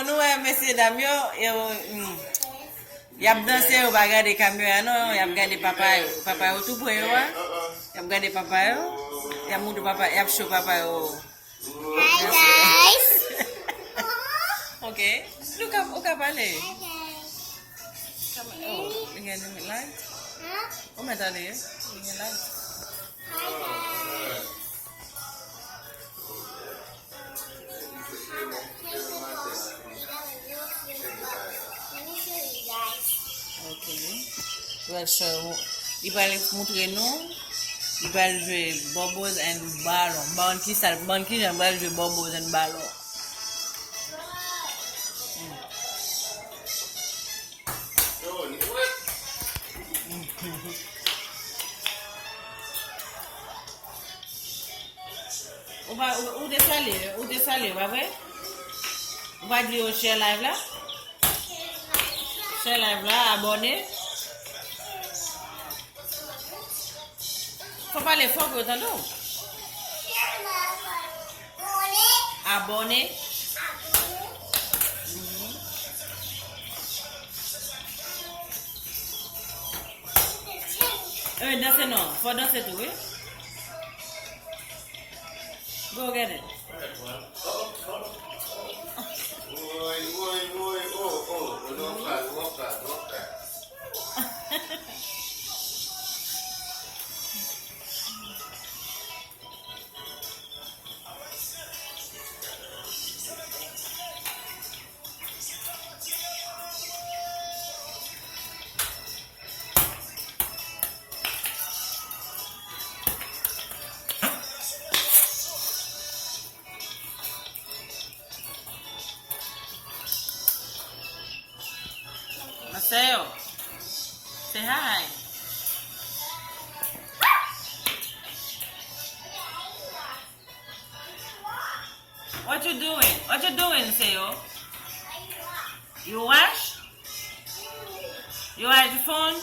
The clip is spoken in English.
nou messieurs dames yo y ap danse yo pa gade caméra non, y ap gade papa yo. Papa yo tout pour yo. Y ap gade papa yo. Y ap moudou papa, y ap show papa yo. Hi guys. Okay. Look up, okay pale. Hi guys. Oh, ingin light. Huh? Oh, metale ya. Ingin light. Hi guys. Let me show you guys. Okay. Well, so, il va montrer nous. Il va jouer bubbles and ballon. Bon qui j'aimerais jouer bubbles and ballon. Où t'es salé, va vrai? On va dire au share live là. Share live là, abonné. Faut parler fort que t'entends. Abonné. Danser non, faut danser tout, oui? Go get it. Mateo, say hi. What you doing? What you doing, Seo? You wash? You wash the phone?